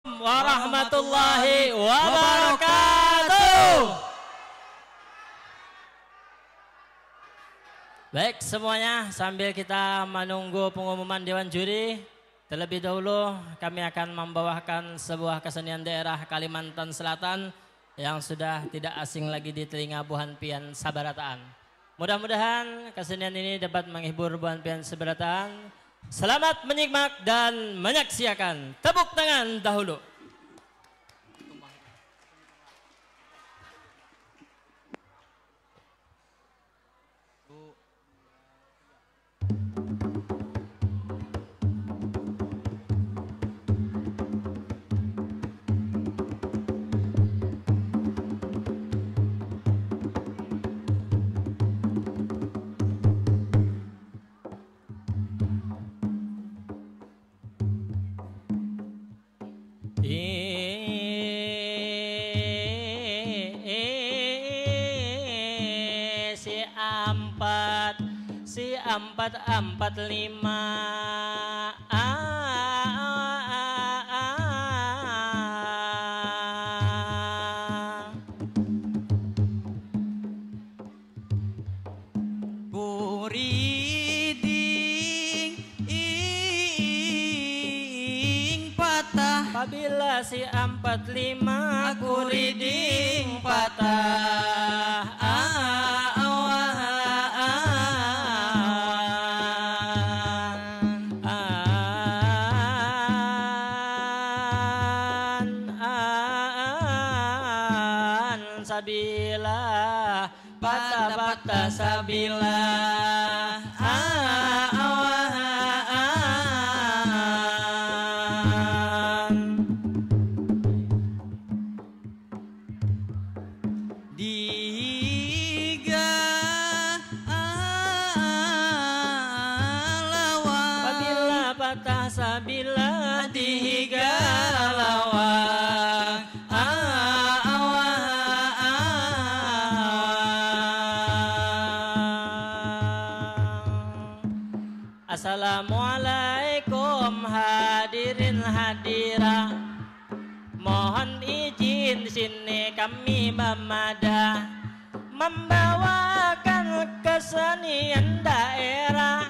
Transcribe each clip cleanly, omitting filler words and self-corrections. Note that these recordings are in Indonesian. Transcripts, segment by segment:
warahmatullahi wabarakatuh. Baik semuanya, sambil kita menunggu pengumuman Dewan Juri, terlebih dahulu kami akan membawakan sebuah kesenian daerah Kalimantan Selatan yang sudah tidak asing lagi di telinga Buhan Pian Sabarataan. Mudah-mudahan kesenian ini dapat menghibur Buhan Pian Sabarataan. Selamat menikmati dan menyaksikan. Tepuk tangan dahulu. Si empat lima kuriding patah. Apabila si 45 kuriding patah. Sabila patah sabila diga lawa. Apabila patah sabila dihiga lawang. Assalamualaikum hadirin hadirah. Mohon izin sini kami memada membawakan kesenian daerah,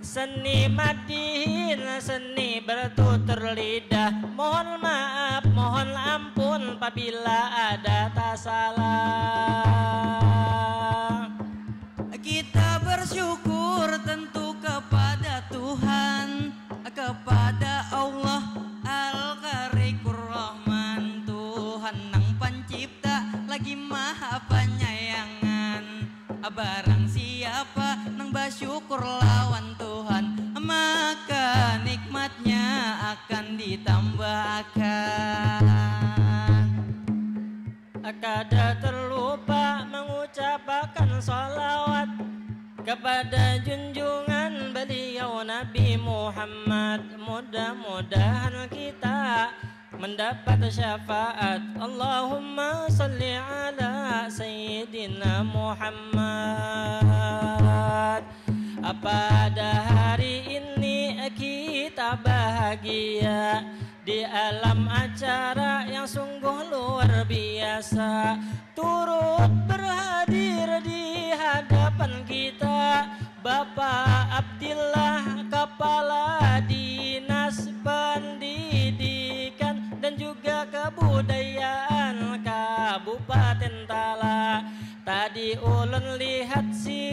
seni madihin, seni bertutur lidah. Mohon maaf, mohon ampun apabila ada tak salah. Kita bersyukur tentu kepada Tuhan, kepada Allah Al-Karikur Rahman, Tuhan yang pencipta lagi maha penyayangan. Barang siapa nang bersyukur lawan Tuhan, maka nikmatnya akan ditambahkan. Kada terlupa mengucapkan salawat kepada junjungan beliau Nabi Muhammad. Mudah-mudahan kita mendapat syafaat. Allahumma salli ala Sayyidina Muhammad. Pada hari ini kita bahagia di alam acara yang sungguh luar biasa, turut berhadir di hadapan kita Bapak Abdillah, Kepala Dinas Pendidikan dan juga Kebudayaan Kabupaten Tala. Tadi ulun lihat si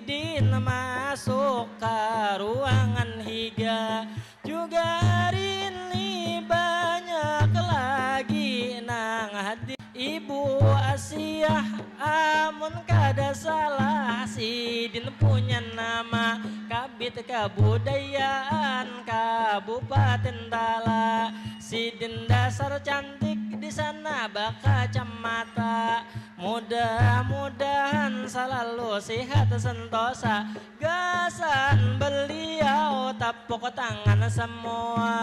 Din masuk ke ruangan higa. Juga hari ini banyak lagi nang hadir. Ibu Asiah, amun kada salah si Din punya nama Kabid Kebudayaan Kabupaten Tala. Si Din dasar cantik di sana bakacamata. Mudah-mudahan selalu sehat sentosa. Gasan beliau tepuk tangan semua.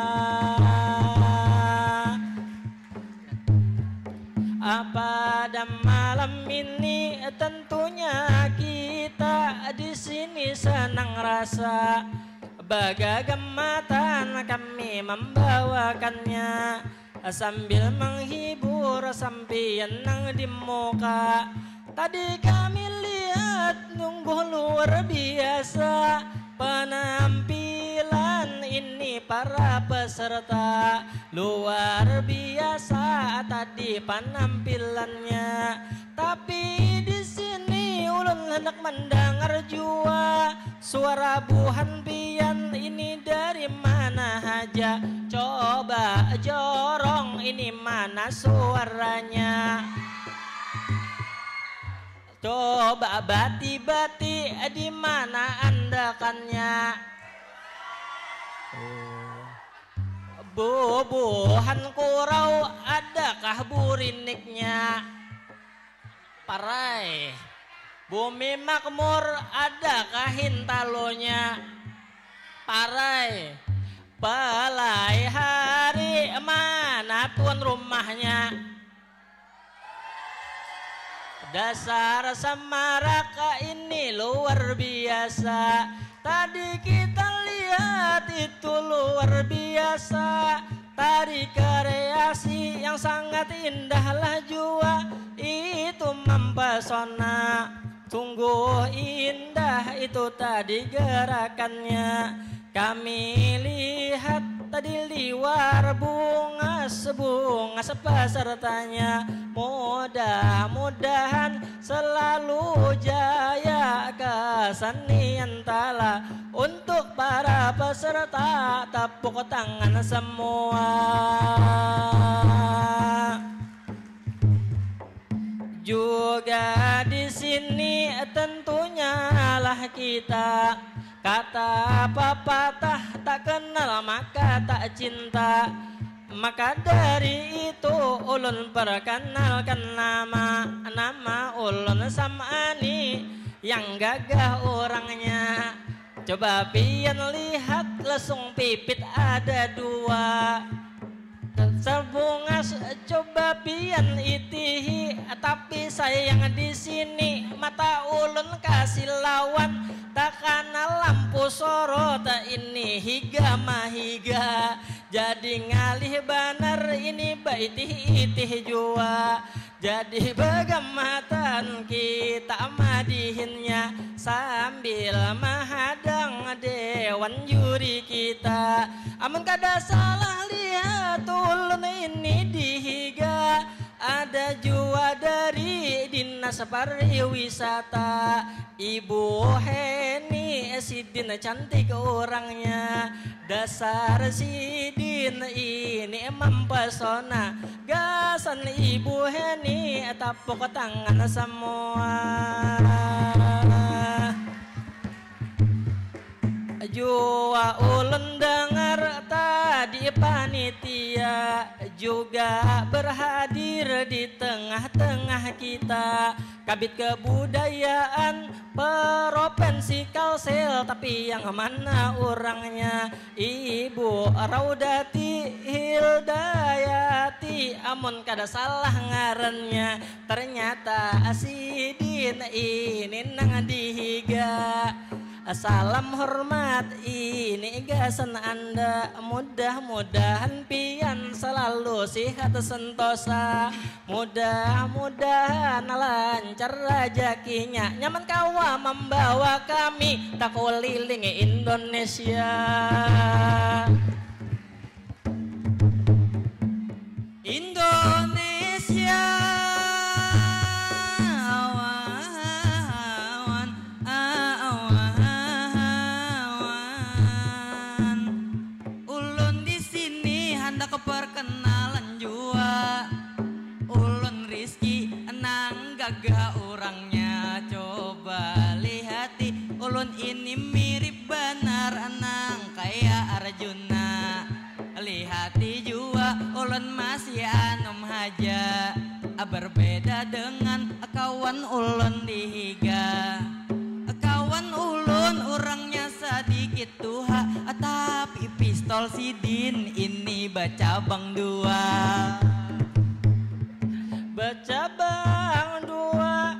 Pada malam ini tentunya kita di sini senang rasa. Bagaimana kami membawakannya sambil menghibur sampian nang di muka. Tadi kami lihat nunggu luar biasa penampilan ini para peserta. Luar biasa tadi penampilannya. Tapi di sini ulun hendak mendengar jua suara buhan pian ini dari mana aja. Coba jorong ini mana suaranya. Coba bati-bati di mana andakannya. Bubuhan kurau adakah buriniknya? Parai bumi makmur adakah hintalonya? Parai balai hari mana tuan rumahnya? Dasar Samaraka ini luar biasa. Tadi kita lihat itu luar biasa. Tari kreasi yang sangat indahlah jua. Itu mempesona. Sungguh indah itu tadi gerakannya. Kami lihat tadi liwar bunga pesertanya. Mudah-mudahan selalu jaya kesenian tala. Untuk para peserta tepuk tangan semua. Juga di sini tentunya lah kita. Kata pepatah tak kenal maka tak cinta. Maka dari itu ulun perkenalkan nama ulun Sam'ani yang gagah orangnya. Coba pian lihat lesung pipit ada dua. Sebungas coba pian itihi, tapi sayang di sini mata ulun kasih lawan. Takana lampu sorot ini higa mahiga. Jadi ngalih banar ini baitih-itih jua. Jadi begamatan kita madihinnya sambil mahadang dewan juri kita. Amun kada salah lihat ulun ini dihiga. Ada jua dari dinas pariwisata. Ibu Heni Sidin cantik orangnya. Dasar Sidin ini mempesona. Gasan Ibu Heni tepuk tangan semua. Jua ulun dengar tadi panitia juga berhadir di tengah-tengah kita. Kabit Kebudayaan Provinsi Kalsel, tapi yang mana orangnya? Ibu Raudati Hildayati, amun kada salah ngarannya. Ternyata Sidin ini nang dihiga. Salam hormat ini gasan Anda. Mudah-mudahan pian selalu sehat sentosa. Mudah-mudahan lancar rezekinya. Nyaman kawa membawa kami tak keliling Indonesia. Indonesia perkenalan jua. Ulun Rizky nang gagah orangnya. Coba lihati ulun ini mirip benar nang kaya Arjuna. Lihati jua ulun masih anom haja. Berbeda dengan kawan ulun dihiga. Kawan ulun orangnya sedikit tuha, tapi pistol Sidin ini bercabang dua. Bercabang dua.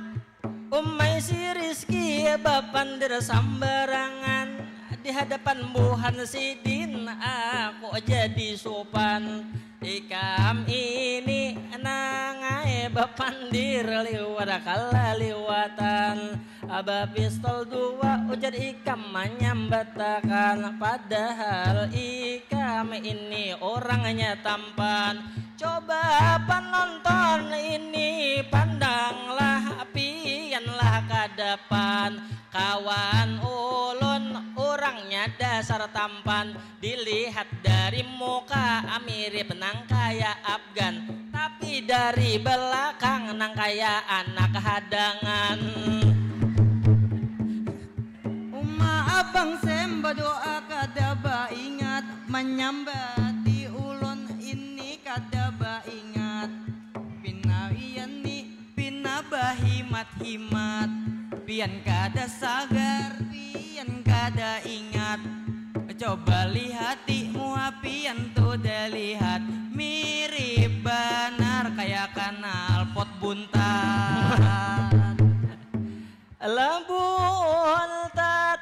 Umay si Rizky bapandir sambarangan. Di hadapan Buhan Sidin aku jadi sopan. Ikam ini nangai bapandir liwat kala liwatan aba pistol dua ujar ikam menyambatakan padahal ikam ini orangnya tampan. Coba penonton ini pandanglah pianlah ke depan kawan ulun orangnya dasar tampan dilihat dari muka mirip nang kaya Afgan tapi dari belakang nang kaya anak hadangan. Abang semba doa kada ba ingat menyambati ulun ini kada ba ingat pinawian ni pinabahimat-himat pian kada sagar pian kada ingat coba lihatimu pian tu dah lihat mirip benar kayak kanal pot buntat Lambun tat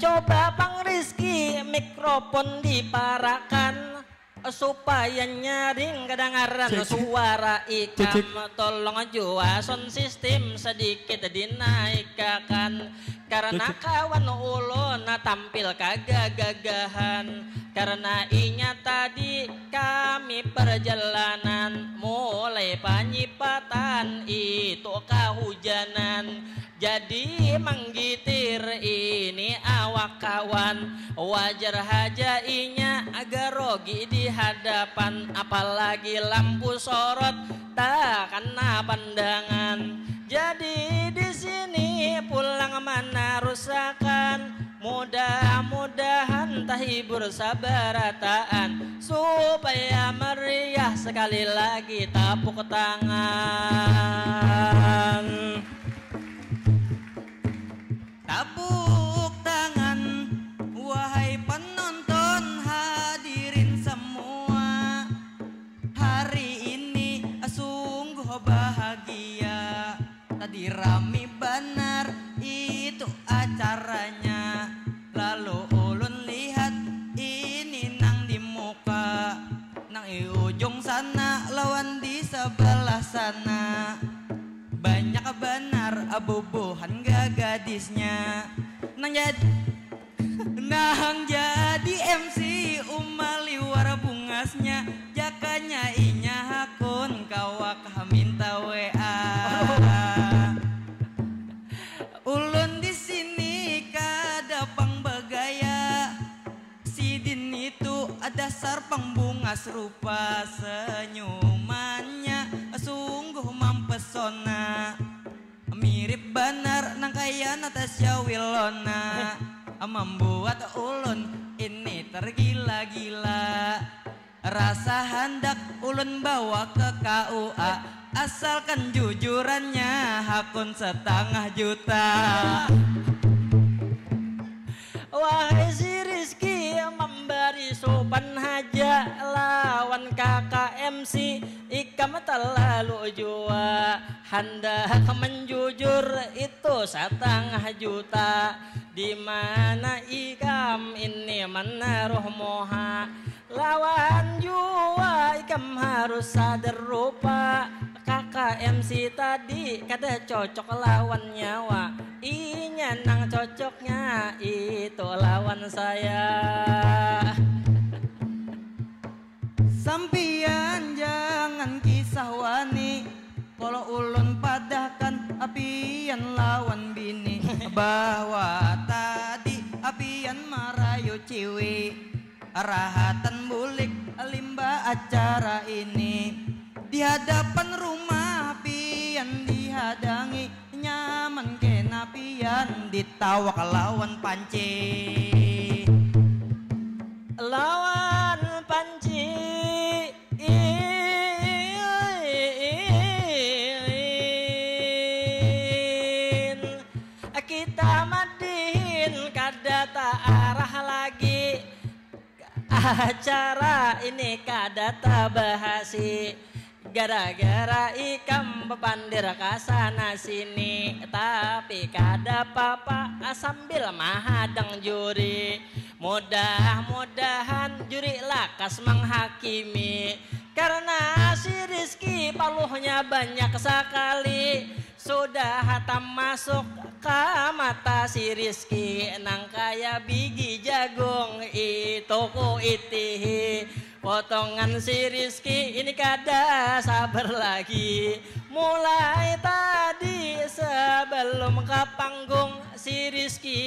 coba Bang Rizky mikrofon diparakan supaya nyaring kedengaran suara ikam. Tolong jua sound system sedikit dinaikkan karena kawan ulun tampil kagak gagahan karena inya tadi kami perjalanan mulai panyipatan itu kehujanan. Jadi menggitir ini awak kawan wajar haja inya agak rogi di hadapan apalagi lampu sorot tak kena pandangan. Jadi di sini pulang mana rusakan mudah-mudahan tahibur sabarataan supaya meriah sekali lagi tepuk tangan. Tepuk tangan, wahai penonton hadirin semua. Hari ini sungguh bahagia. Tadi rame benar itu acaranya. Lalu ulun lihat ini nang di muka, nang di ujung sana lawan di sebelah sana. Banyak benar abubuhan gadisnya nang jadi MC umali wara bungasnya jakanya inya hakun kawak minta WA. Ulun di sini kada pang bagaya sidin itu ada sarpang bungas rupa senyumannya sungguh mempesona mirip benar nang kaya Natasha Wilona membuat ulun ini tergila-gila rasa hendak ulun bawa ke KUA asalkan jujurannya hakun 1,5 juta. Wahai si Rizky memberi sopan haja lawan kakak MC ikam terlalu jua hendak menjujur itu 1,5 juta di mana ikam ini menaruh moha lawan jua ikam harus sadar rupa kakak MC tadi kada cocok lawan nyawa inya nang cocoknya itu lawan saya. Sampian jangan kisah wani kalau ulun padahkan apian lawan bini bahwa tadi apian marayu ciwi rahatan bulik limba acara ini di hadapan rumah apian dihadangi nyaman kenapian ditawak lawan panci kita madihin kada tak arah lagi acara ini kada tak bahasi gara-gara ikam bepandir kasana sini tapi kada apa-apa sambil mahadang juri mudah-mudahan juri lakas menghakimi Karena si Rizky paluhnya banyak sekali. Sudah hatam masuk ke mata si Rizky. Nang kaya biji jagung itu ku itihi. Potongan si Rizky ini kada sabar lagi. Mulai tadi sebelum ke panggung si Rizky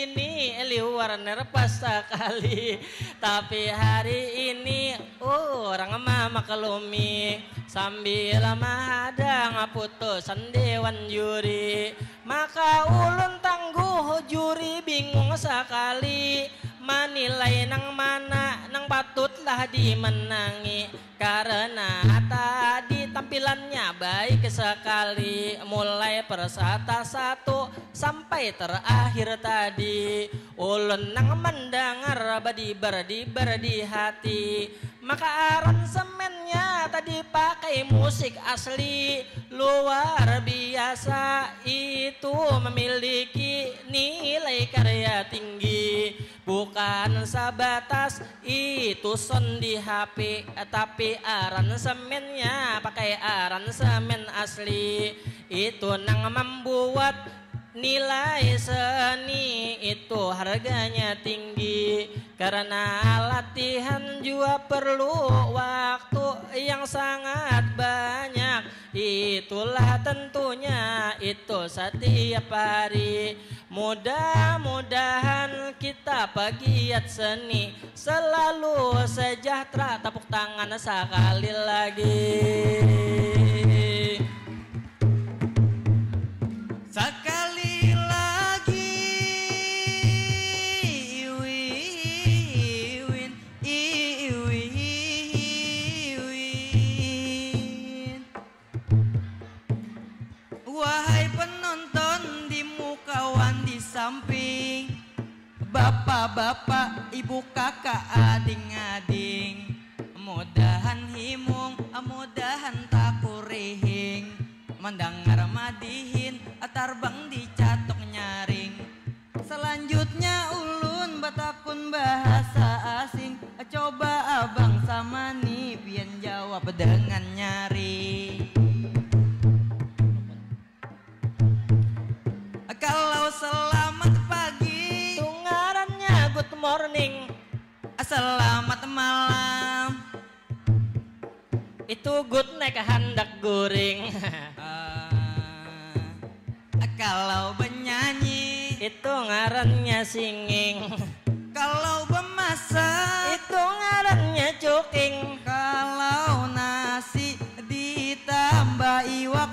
ini liwar nerpas sekali. Tapi hari ini orang maklumi sambil mahadang putusan dewan juri. Maka ulun tangguh juri bingung sekali. Menilai nang mana nang patutlah dimenangi. Karena tadi tampilannya baik sekali. Mulai persata satu sampai terakhir tadi. Ulun nang mendengar badibar di hati. Maka aransemennya tadi pakai musik asli. Luar biasa itu memiliki nilai karya tinggi. Bukan sebatas itu sound di HP, tapi aransemennya pakai aransemen asli. Itu nang membuat nilai seni itu harganya tinggi. Karena latihan juga perlu waktu yang sangat banyak. Itulah tentunya itu setiap hari. Mudah-mudahan kita pegiat seni selalu sejahtera. Tepuk tangan sekali lagi. Sekali lagi iwin, iwin. Wahai penonton di mukawan di samping, bapak-bapak, ibu kakak, ading-ading, mudahan himung, mudahan tak kurihing. Mendengar madihin, tarbang dicatok nyaring. Selanjutnya ulun batakun bahasa asing. Coba abang sama nih pian jawab dengan nyari. Kalau selamat pagi, Tungarannya good morning. selamat malam. Itu good night hendak guring. Kalau bernyanyi Itu ngarannya singing. Kalau bemasak Itu ngarannya cooking. kalau nasi ditambah iwak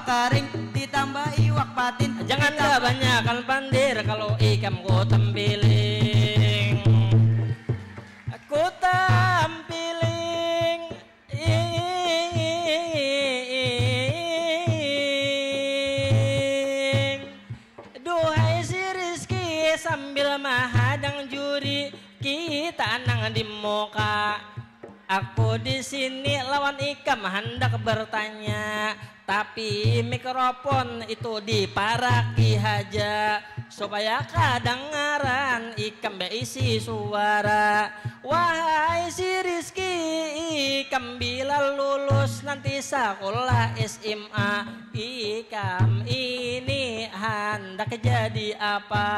kering, ditambah iwak patin. Jangan kebanyakan pandir kalau ikam ku tampiling. Aku tampiling. Duhai si Rizky sambil mahadang juri, kita nang di muka. Aku di sini lawan ikam hendak bertanya, tapi mikrofon itu diparaki haja supaya kedengaran ikam beisi suara. Wahai si Rizky, ikam bila lulus nanti sekolah SMA, ikam ini hendak jadi apa?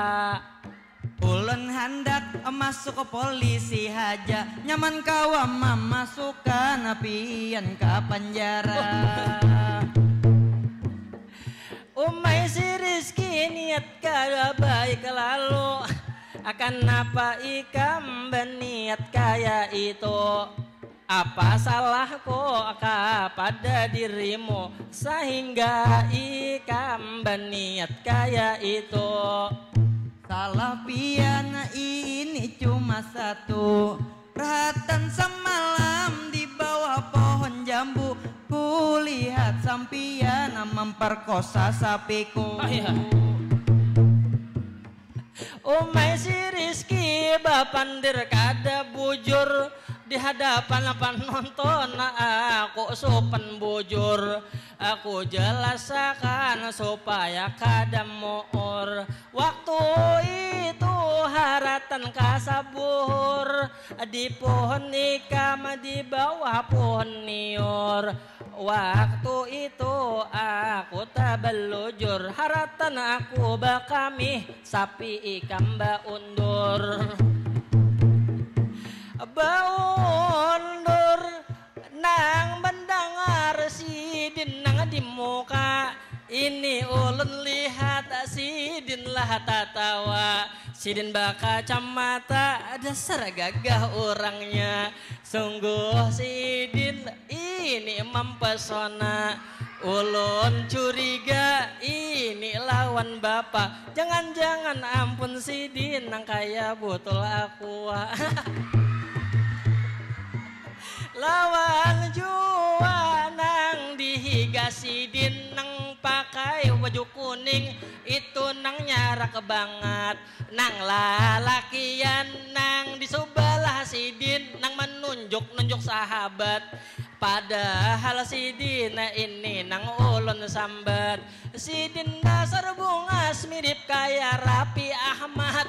Ulun hendak masuk ke polisi haja, nyaman kawa memasukkan apian ke penjara. Umay si Rizky niat kada baik lalu, akan apa ikam berniat kaya itu? Apa salahku kepada dirimu sehingga ikam berniat kaya itu? Salah pian ini cuma satu, perhatan semalam di bawah pohon jambu, kulihat sampian memperkosa sapiku. Oh iya. Umay si Rizky bapandir kada bujur, di hadapan penonton aku sopan bujur. Aku jelaskan supaya kadang muur. Waktu itu haratan kasabur di pohon ikam di bawah pohon niur. Waktu itu aku tabelujur haratan aku bakami sapi ikam baundur. Baundur nang bendangar sidin nang di muka ini ulun lihat sidin lah tatawa. Sidin baka camata dasar gagah orangnya. Sungguh sidin ini mempesona. Ulun curiga ini lawan bapak. Jangan-jangan ampun sidin nang kaya botol aqua. Lawan jua nang dihiga sidin nang pakai baju kuning itu nang nyarak banget. Nang lalakian nang di sebelah sidin nang menunjuk-nunjuk sahabat. Padahal sidin ini nang ulun sambat. Sidin dasar bungas mirip kaya Rapi Ahmad.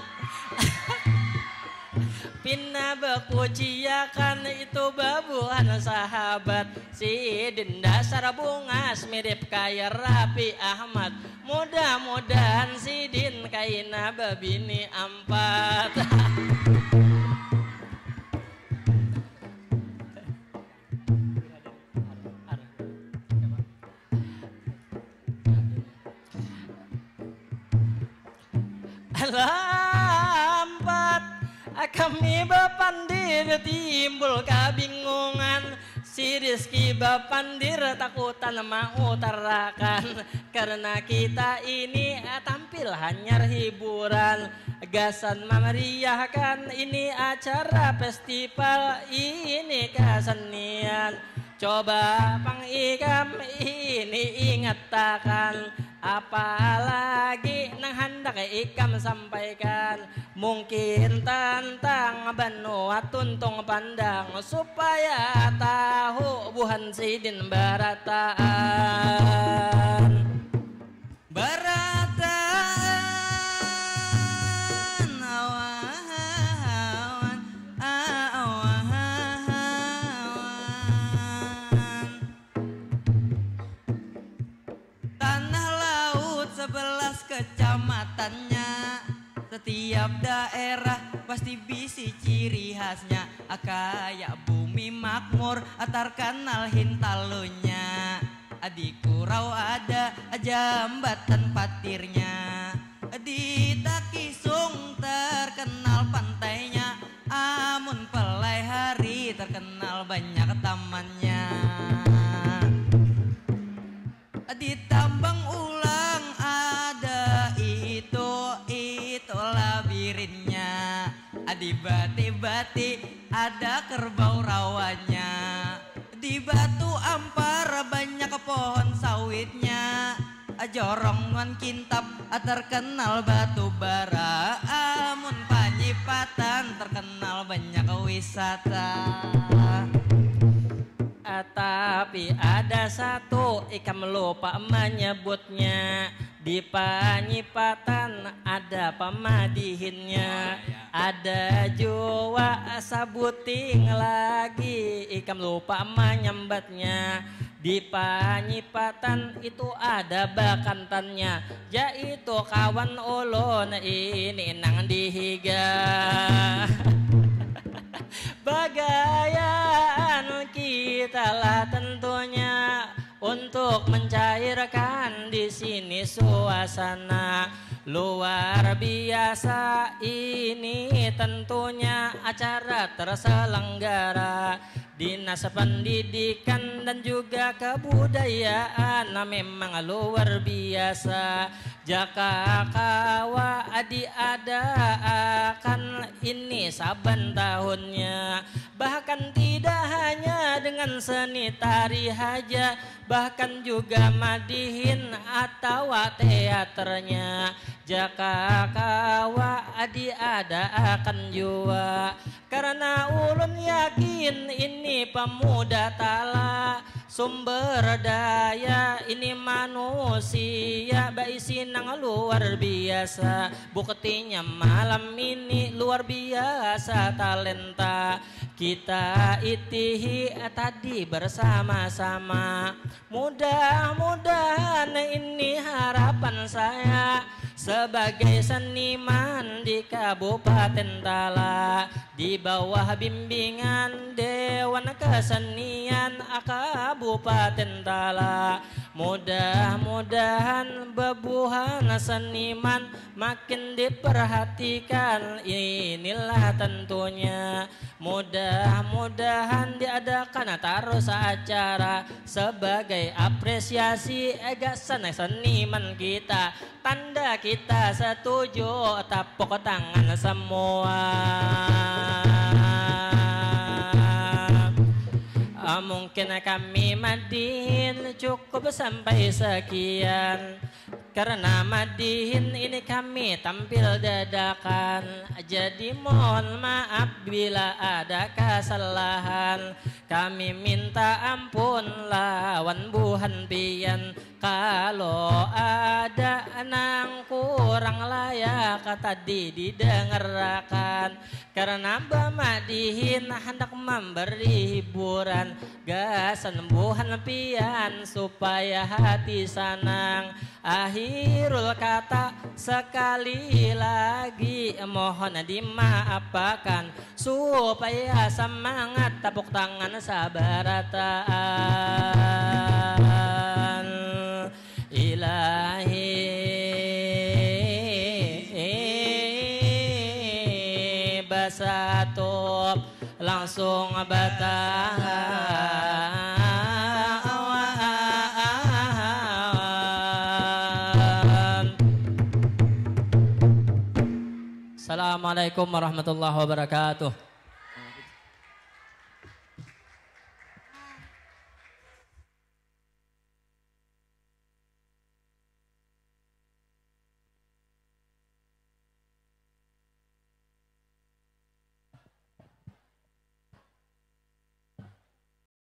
Pina bakuciakan itu babuan sahabat. Sidin dasar bungas mirip kaya Rapi Ahmad. Mudah-mudahan sidin kaina babini ampat. Lampat kami bapandir timbul kabingungan. Si Rizky bapandir takutan mengutarakan. Karena kita ini tampil hanya hiburan. Gasan memeriahkan ini acara festival ini kesenian. Coba Pang Ikam ini ingatakan. Apalagi nang hendak ikam sampaikan. Mungkin tentang benua tuntung pandang supaya tahu buhan sidin barataan. Barataan awan tanah laut 11 kecamatannya. Setiap daerah pasti bisi ciri khasnya. Kayak bumi makmur terkenal hintalunya. Di Kurau ada jambatan patirnya. Di Takisung terkenal pantainya. Amun Pelai Hari terkenal banyak tamannya. Di Tambang Ulang ada itu labirinnya. Di Bati-Bati ada kerbau rawannya. Di Batu Ampar banyak pohon sawitnya. Jorongan Kintab terkenal batu bara. Amun Panjipatan terkenal banyak wisata. Tapi ada satu ikam lupa menyebutnya. Di Panjipatan ada pemadihinnya. Ada jua sabuting lagi ikam lupa menyambatnya. Di Panjipatan itu ada bakantannya. Yaitu kawan ulun ini nang dihiga. Bagaian kita lah tentunya untuk mencairkan di sini suasana luar biasa ini tentunya acara terselenggara. Dinas Pendidikan dan juga Kebudayaan memang luar biasa. Jaka kawa diadakan ini saban tahunnya. Bahkan tidak hanya dengan dengan seni tari haja, bahkan juga madihin atau teaternya. Jaka kawa adi ada akan jua, karena ulun yakin ini pemuda tala, sumber daya ini manusia, baisinang luar biasa. Buktinya malam ini luar biasa talenta. Kita itihi tadi bersama-sama. Mudah-mudahan ini harapan saya sebagai seniman di Kabupaten Tala, di bawah bimbingan Dewan Kesenian Kabupaten Tala. Mudah-mudahan bebuhan seniman makin diperhatikan, inilah tentunya. Mudah-mudahan diadakan terus acara sebagai apresiasi gagasan seniman kita. Tanda kita setuju, tepuk tangan semua. Mungkin kami madihin cukup sampai sekian, karena madihin ini kami tampil dadakan. Jadi mohon maaf bila ada kesalahan, kami minta ampun lawan buhan pian. Kalau ada nang kurang layak tadi didengarkan, karena Bamadihin hendak memberi hiburan gasan buhan pian supaya hati senang. Akhirul kata sekali lagi mohon dimaafkan, supaya semangat tepuk tangan sabarataan. Ilahi basatop langsung batawan. Assalamualaikum warahmatullahi wabarakatuh.